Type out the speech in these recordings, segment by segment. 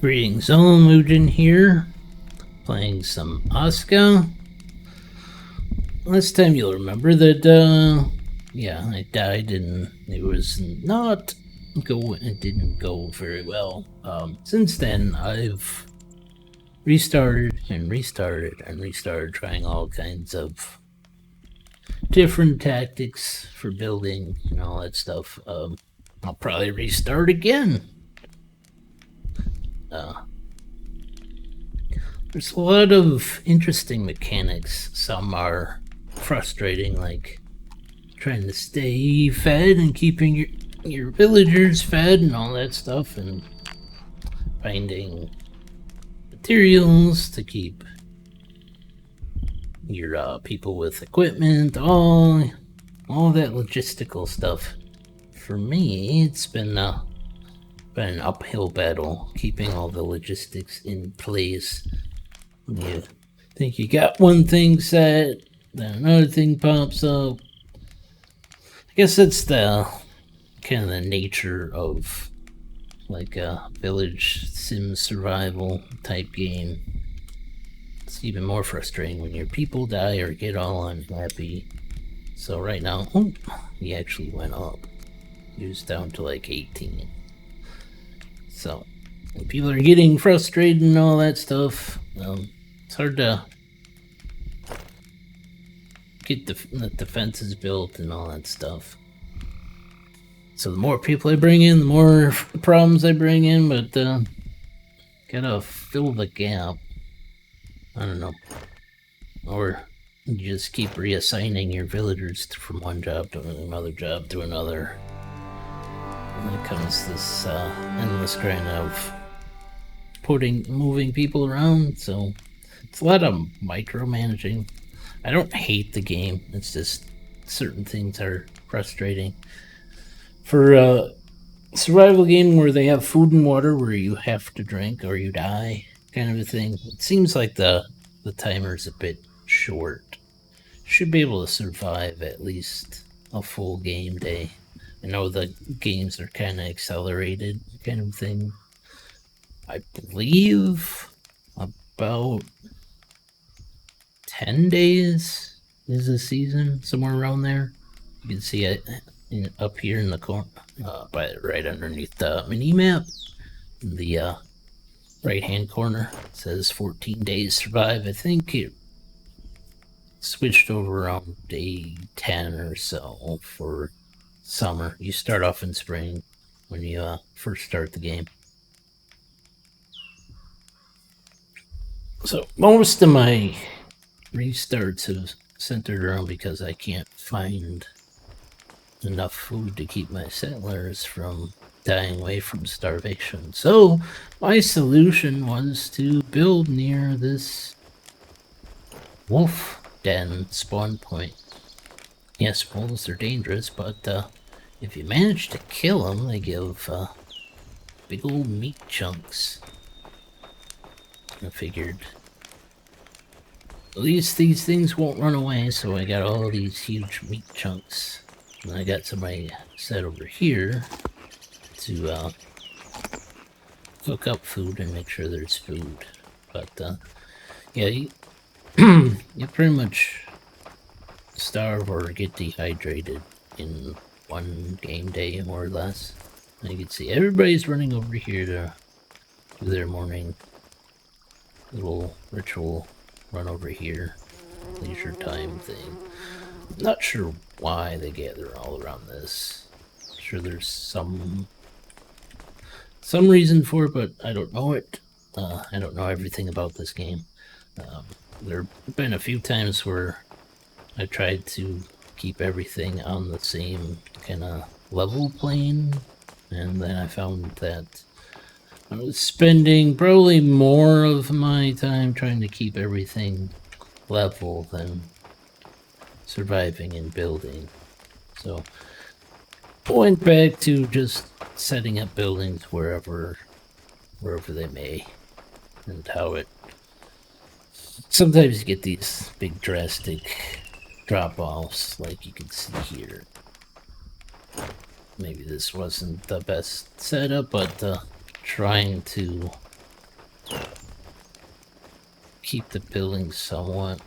Greetings, Mugen here, playing some Aska. Last time you'll remember that, yeah, I died and it was not it didn't go very well. Since then, I've restarted and restarted and restarted, trying all kinds of different tactics for building and all that stuff. I'll probably restart again. There's a lot of interesting mechanics. Some are frustrating, like trying to stay fed and keeping your villagers fed and all that stuff, and finding materials to keep your people with equipment, all that logistical stuff. For me, it's been an uphill battle keeping all the logistics in place. You think you got one thing set, then another thing pops up. I guess that's the kind of the nature of like a village sim survival type game. It's even more frustrating when your people die or get all unhappy. So right now, he actually went up. He was down to like 18. So when people are getting frustrated and all that stuff, it's hard to get the defenses built and all that stuff. So the more people I bring in, the more problems I bring in, but gotta fill the gap. I don't know. Or you just keep reassigning your villagers from one job to another job to another. And then comes this endless grind of moving people around, so it's a lot of micromanaging. I don't hate the game, it's just certain things are frustrating. For a survival game where they have food and water where you have to drink or you die, kind of a thing, it seems like the timer's a bit short. Should be able to survive at least a full game day. I know the games are kind of accelerated, kind of thing. I believe about 10 days is a season, somewhere around there. You can see it up here in the corner, right underneath the mini map. In the right hand corner, it says 14 days survive. I think it switched over around day 10 or so for summer. You start off in spring when you first start the game. So most of my restarts have centered around because I can't find enough food to keep my settlers from dying away from starvation. So my solution was to build near this wolf den spawn point. Yes, wolves are dangerous, but if you manage to kill them, they give big old meat chunks. I figured at least these things won't run away, so I got all these huge meat chunks. And I got somebody set over here to cook up food and make sure there's food. But yeah, you, you pretty much starve or get dehydrated in one game day, more or less. And you can see everybody's running over here to do their morning little ritual run over here, leisure time thing. Not sure why they gather all around this. I'm sure there's some reason for it, but I don't know it. I don't know everything about this game. There have been a few times where I tried to keep everything on the same kind of level plane, and then I found that I was spending probably more of my time trying to keep everything level than surviving and building. So I went back to just setting up buildings wherever they may, and how it sometimes you get these big drastic drop-offs like you can see here. Maybe this wasn't the best setup, but trying to keep the buildings somewhat.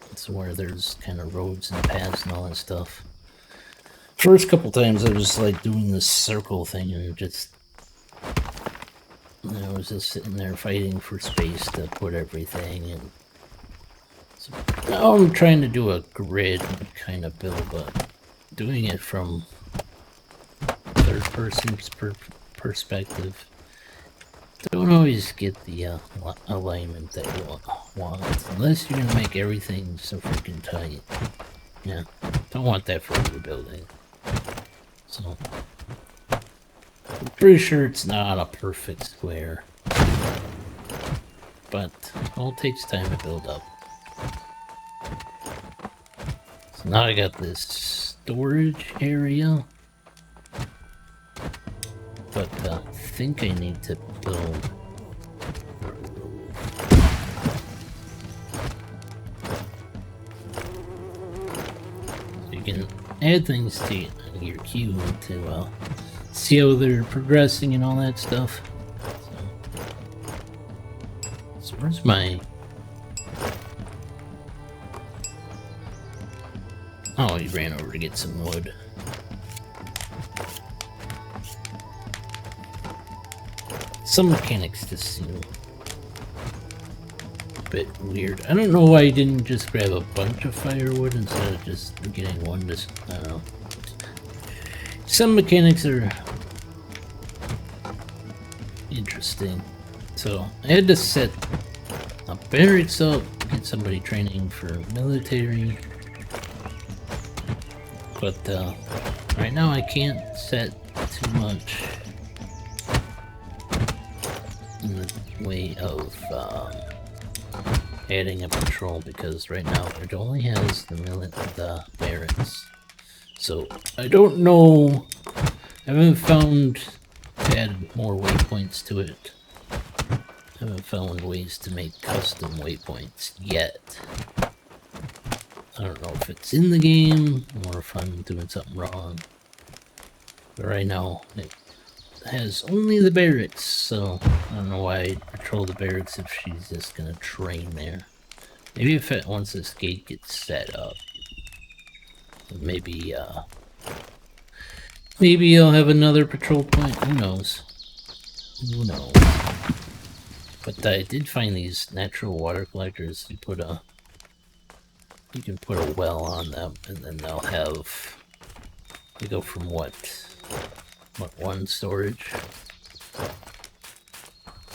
It's where there's kind of roads and paths and all that stuff. First couple times I was like doing this circle thing and I was just sitting there fighting for space to put everything in. So now I'm trying to do a grid kind of build, but doing it from third person's perspective, don't always get the alignment that you want, unless you're gonna make everything so freaking tight. Yeah, don't want that for your building. So I'm pretty sure it's not a perfect square, but it all takes time to build up. So now I got this storage area, but I think I need to build. You can add things to your queue to see how they're progressing and all that stuff. So where's my... Oh, he ran over to get some wood. Some mechanics just seem a bit weird. I don't know why he didn't just grab a bunch of firewood instead of just getting one. I don't know. Some mechanics are interesting. So I had to set a barracks up, get somebody training for military. But right now I can't set too much in the way of adding a patrol, because right now it only has the barracks. So I don't know. I haven't found to add more waypoints to it. I haven't found ways to make custom waypoints yet. I don't know if it's in the game or if I'm doing something wrong. But right now it has only the barracks, so I don't know why I'd patrol the barracks if she's just gonna train there. Maybe if once this gate gets set up, maybe I'll have another patrol point. Who knows? Who knows? But I did find these natural water collectors. You can put a well on them, and then they'll have. They go from what 1 storage.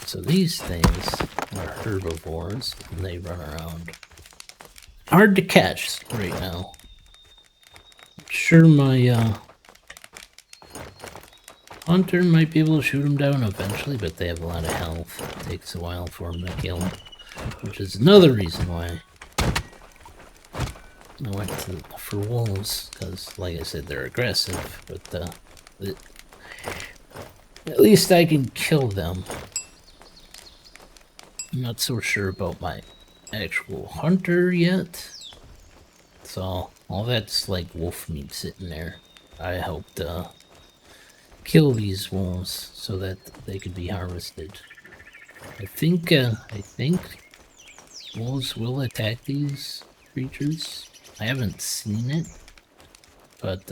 So these things are herbivores, and they run around. Hard to catch right now. I'm sure my hunter might be able to shoot them down eventually, but they have a lot of health. It takes a while for them to kill them, which is another reason why I went for wolves, because, like I said, they're aggressive, but at least I can kill them. I'm not so sure about my actual hunter yet. So all that's like wolf meat sitting there. I helped kill these wolves so that they could be harvested. I think wolves will attack these creatures. I haven't seen it, but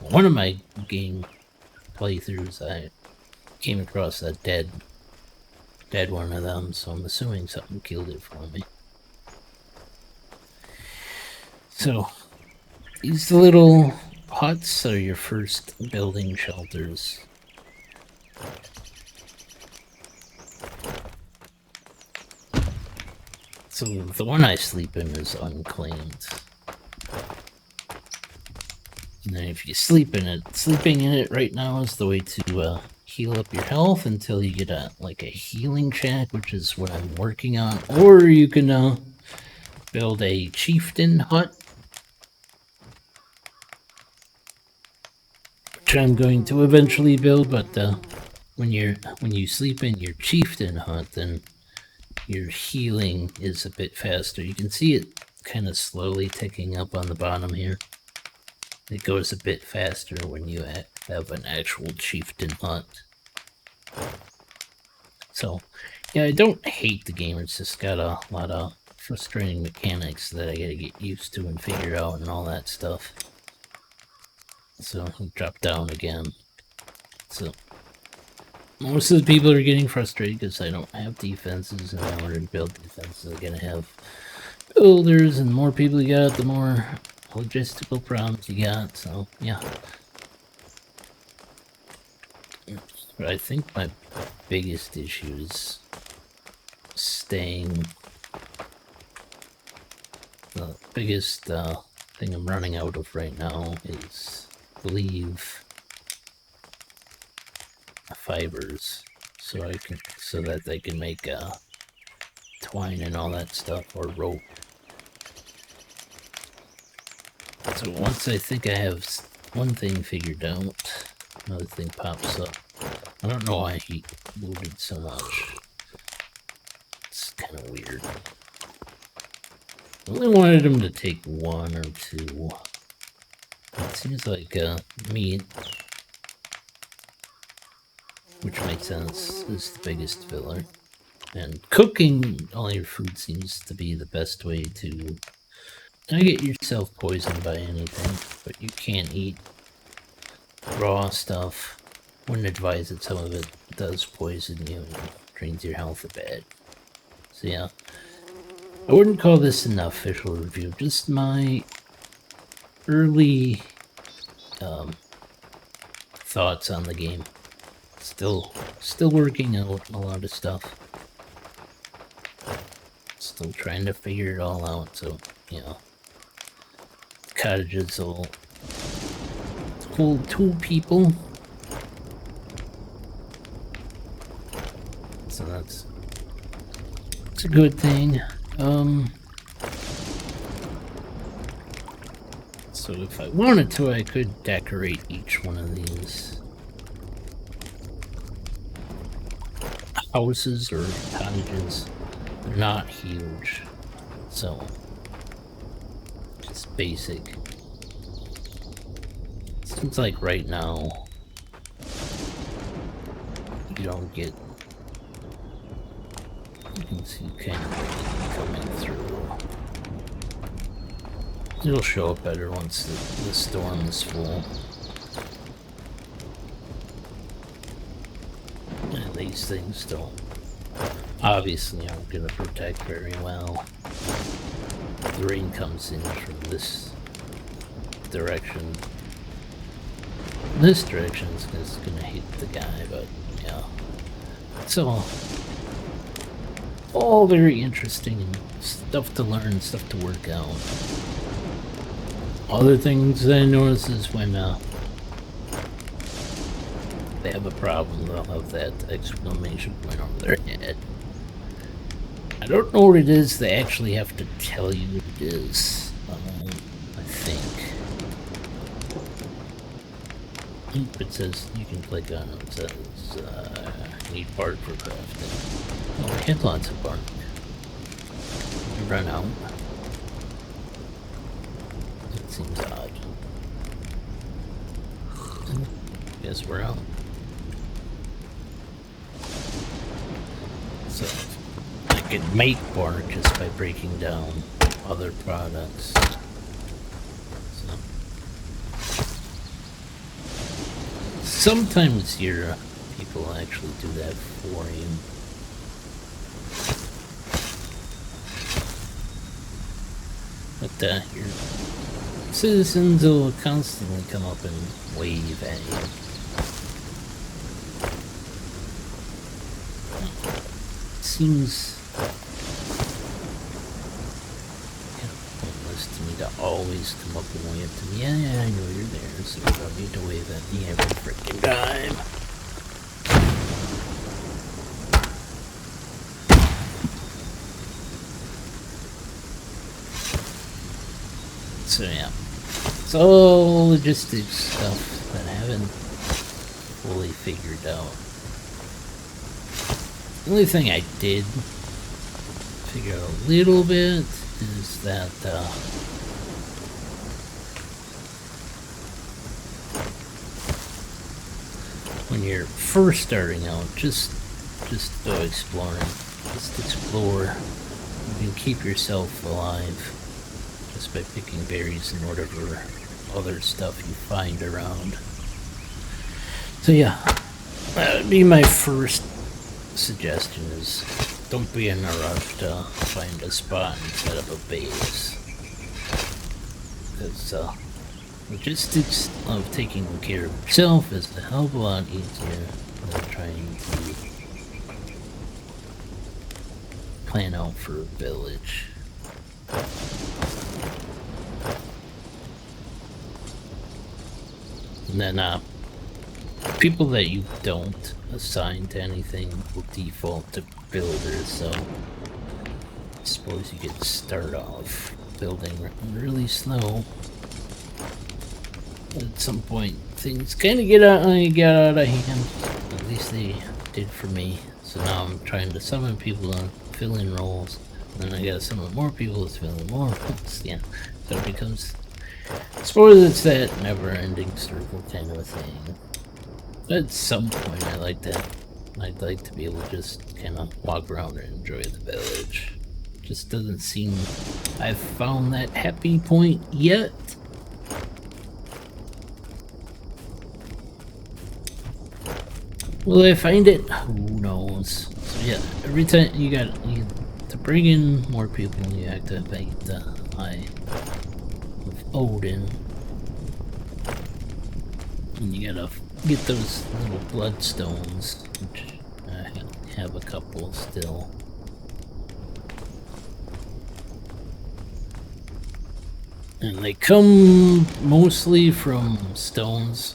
one of my game playthroughs I came across a dead one of them, so I'm assuming something killed it for me. So these little huts are your first building shelters. So the one I sleep in is unclaimed. And then if you sleep in it, sleeping in it right now is the way to heal up your health until you get a healing shack, which is what I'm working on. Or you can build a chieftain hut, which I'm going to eventually build. But when you sleep in your chieftain hut, then your healing is a bit faster. You can see it kind of slowly ticking up on the bottom here. It goes a bit faster when you have an actual chieftain hut. So Yeah, I don't hate the game. It's just got a lot of frustrating mechanics that I gotta get used to and figure out and all that stuff. So I'll drop down again. So most of the people are getting frustrated because I don't have defenses, and in order to build defenses, I'm gonna have builders, and the more people you got, the more logistical problems you got. So yeah. But I think my biggest issue is staying. The biggest thing I'm running out of right now is, I believe, fibers, so that they can make twine and all that stuff, or rope. So once I think I have one thing figured out, another thing pops up. I don't know why he loaded so much. It's kind of weird. I only wanted him to take one or two. It seems like meat, which makes sense, is the biggest filler. And cooking all your food seems to be the best way to not get yourself poisoned by anything, but you can't eat raw stuff. Wouldn't advise it. Some of it does poison you and drains your health a bit. So yeah, I wouldn't call this an official review, just my early thoughts on the game. Still working out a lot of stuff. Still trying to figure it all out, so, you know. Cottages will hold 2 people. So that's a good thing. So if I wanted to, I could decorate each one of these houses or cottages. They're not huge, so it's basic. Seems like right now you don't get. You can see kind of coming through. It'll show up better once the storm is full. And these things don't, obviously, aren't going to protect very well. The rain comes in from this direction. This direction is going to hit the guy, but yeah. It's all very interesting and stuff to learn, stuff to work out. Other things I notice is when they have a problem, they'll have that exclamation point over their head. I don't know what it is. They actually have to tell you what it is, I think. It says you can click on it. It says need bark for crafting. Oh, I had lots of bark. You run out. That seems odd. Guess we're out. So I could make bark just by breaking down other products. So sometimes your people actually do that for you. But your citizens will constantly come up and wave at you. Seems pointless to me to always come up and wave to me. Yeah, I know you're there, so you don't need to wave at me every freaking time. So yeah, it's all logistics stuff that I haven't fully figured out. The only thing I did figure out a little bit is that when you're first starting out, just just go exploring. Just explore. You can keep yourself alive just by picking berries and whatever other stuff you find around. So yeah, that would be my first suggestion is don't be in a rush to find a spot and set up a base. Because logistics of taking care of yourself is a hell of a lot easier than trying to plan out for a village. And then people that you don't assign to anything will default to builders, so I suppose you could start off building really slow. At some point, things kind of get out of hand. At least they did for me. So now I'm trying to summon people to fill in roles. And then I gotta summon more people to fill in more roles. Yeah, so it becomes... I suppose it's that never-ending circle kind of a thing. At some point, I'd like to be able to just kind of walk around and enjoy the village. Just doesn't seem I've found that happy point yet. Will I find it? Who knows? So yeah, every time to bring in more people, you activate the Eye of Odin. And you gotta get those little bloodstones, which I have a couple still. And they come mostly from stones,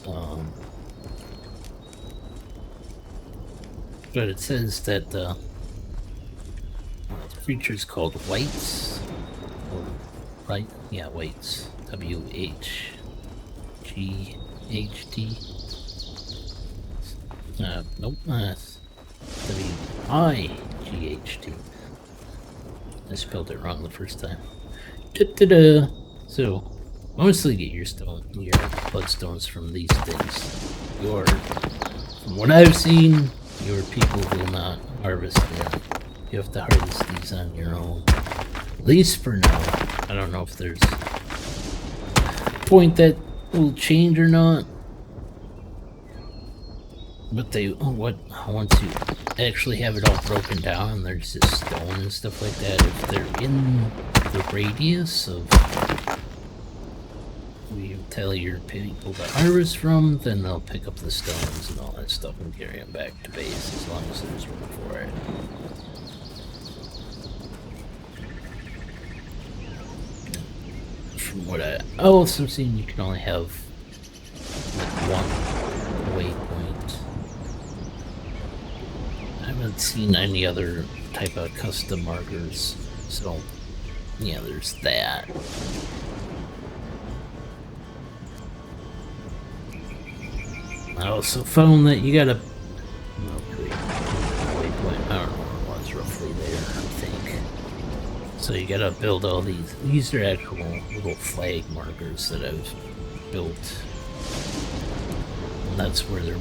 but it says that the creature's called Whites, or right? Yeah, Whites. W-H-G-H-T. Nope, W-I-G-H-T. I spelled it wrong the first time. Da-da-da. So, mostly get your bloodstones from these things. From what I've seen, your people will not harvest them. You have to harvest these on your own. At least for now. I don't know if there's a point that will change or not. But once you actually have it all broken down and there's just stone and stuff like that, if they're in the radius of you tell your people to harvest from, then they'll pick up the stones and all that stuff and carry them back to base as long as there's room for it. From what I also seen, you can only have like one waypoint. I haven't seen any other type of custom markers, so yeah, there's that. I also found that you gotta waypoint. I don't know what it was roughly there, I think. So you gotta build all these. These are actual little flag markers that I've built. And that's where your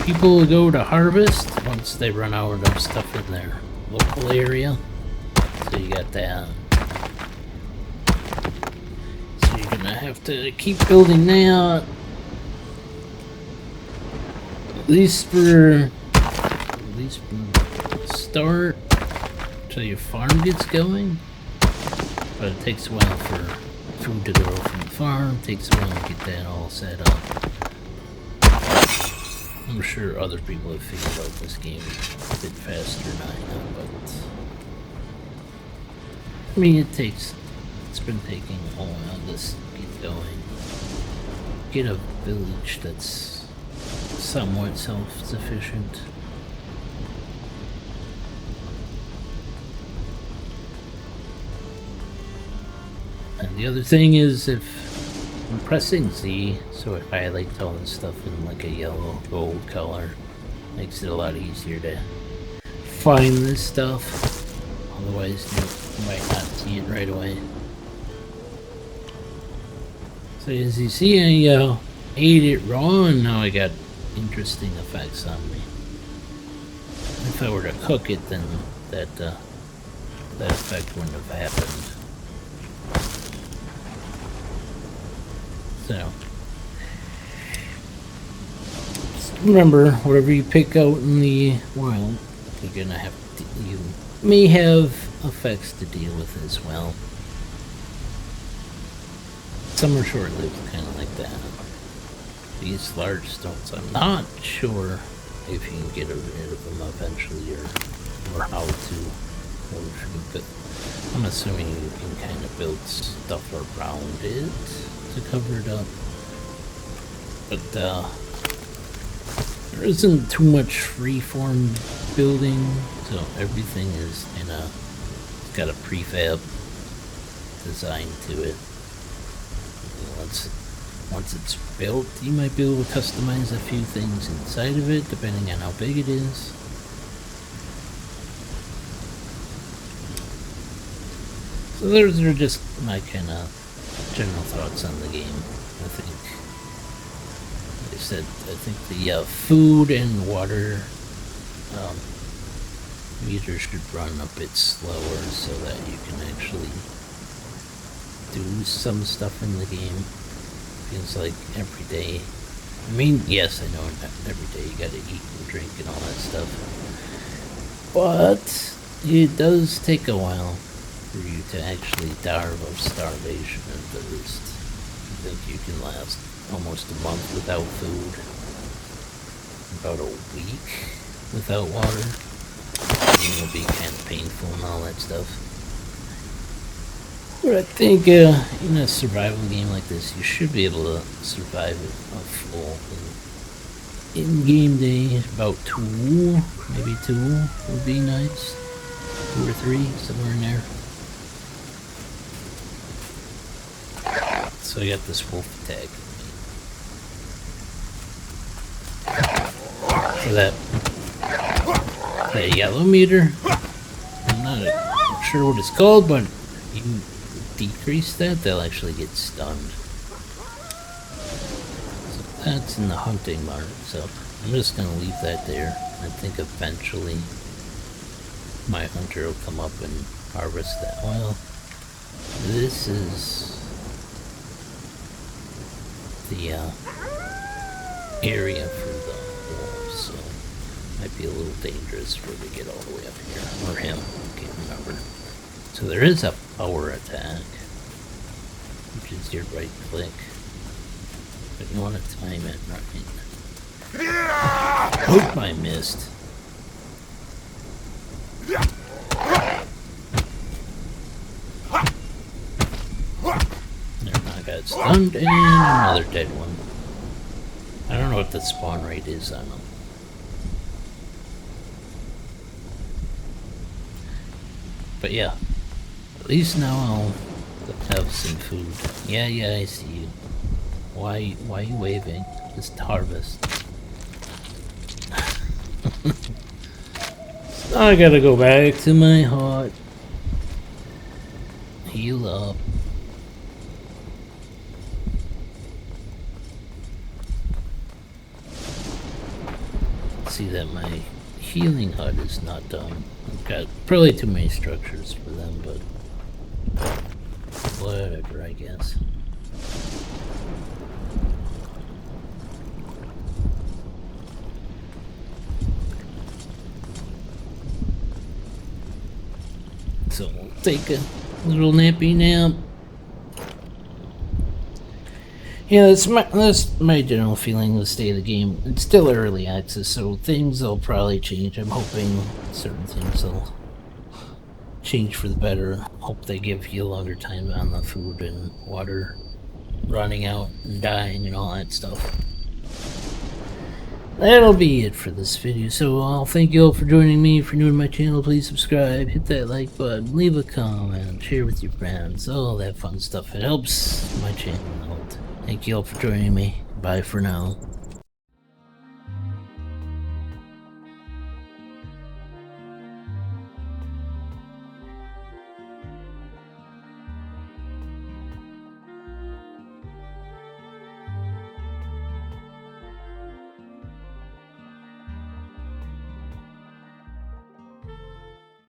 people go to harvest once they run out of stuff in their local area. So you got that. So you're gonna have to keep building that. At least for start till your farm gets going. But it takes a while for food to grow from the farm. It takes a while to get that all set up. I'm sure other people have figured out this game a bit faster than I have, but I mean it's been taking a while to get going. Get a village that's somewhat self-sufficient. And the other thing is, if I'm pressing Z, so it highlights all this stuff in like a yellow gold color, makes it a lot easier to find this stuff. Otherwise you might not see it right away. So as you see, I ate it raw and now I got interesting effects on me. if I were to cook it, then that effect wouldn't have happened. So just remember, whatever you pick out in the wild, you're gonna have to, you may have effects to deal with as well. Some are short-lived, kind of like that. These large stones, I'm not sure if you can get rid of them eventually, or how to, or if you could. I'm assuming you can kind of build stuff around it to cover it up. But there isn't too much freeform building, so everything is it's got a prefab design to it. Once it's built, you might be able to customize a few things inside of it, depending on how big it is. So those are just my kind of general thoughts on the game. I think, like I said, I think the food and water meters should run a bit slower so that you can actually do some stuff in the game. Feels like every day. I mean, yes, I know every day you gotta eat and drink and all that stuff. But it does take a while for you to actually die of starvation at the least. I think you can last almost a month without food. About a week without water. It'll be kind of painful and all that stuff. But I think in a survival game like this, you should be able to survive it a full in game day. About 2, maybe 2 would be nice. 2 or 3, somewhere in there. So I got this wolf attack. So that yellow meter, I'm not sure what it's called, but you decrease that, they'll actually get stunned. So that's in the hunting mark, so I'm just gonna leave that there. I think eventually my hunter will come up and harvest that. Well, this is the area for the wolves, so it might be a little dangerous for it to get all the way up here, or him, I can't remember. So there is a power attack, which is your right click, but you want to time it right. Hope I missed. There, I got stunned, and another dead one. I don't know what the spawn rate is on them. But yeah. At least now I'll have some food. Yeah, I see you. Why are you waving? Just harvest. So I gotta go back to my hut. Heal up. See that my healing hut is not done. I've got probably too many structures for them, but whatever, I guess. So we'll take a little nappy nap. Yeah, that's my general feeling of the state of the game. It's still early access, so things will probably change. I'm hoping certain things will change for the better. Hope they give you a longer time on the food and water running out and dying and all that stuff. That'll be it for this video, so I'll thank you all for joining me. If you're new to my channel, please subscribe, hit that like button, leave a comment, share with your friends, all that fun stuff. It helps my channel out. Thank you all for joining me. Bye for now.